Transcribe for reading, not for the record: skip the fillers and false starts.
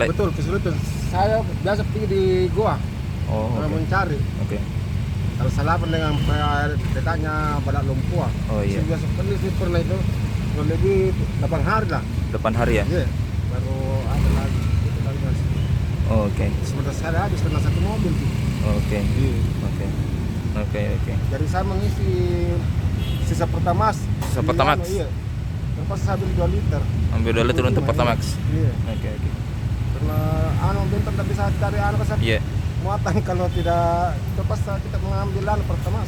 Betul, kesulitan. Saya biasa pergi di gua Oh, oke. mencari. Oke. Kalau salapan dengan dekatnya Badak Lumpur. Oh, iya. Saya biasa pergi sih pernah itu kurang lebih 8 hari lah. 8 hari ya? Iya. Baru ada lagi itu lagi mas. Oh, oke. Sebentar saya habis karena satu mobil sih. Oke. Iya. Oke. Oke, oke. Jadi saya mengisi sisa Pertamax. Sisa Pertamax? Iya. Terus saya beli 2 liter. Ambil dulu turun untuk Pertamax. Iya. Oke, oke. Karena bentar tapi saya cari ke Iya. muatan kalau tidak terpaksa kita mengambil Pertamax.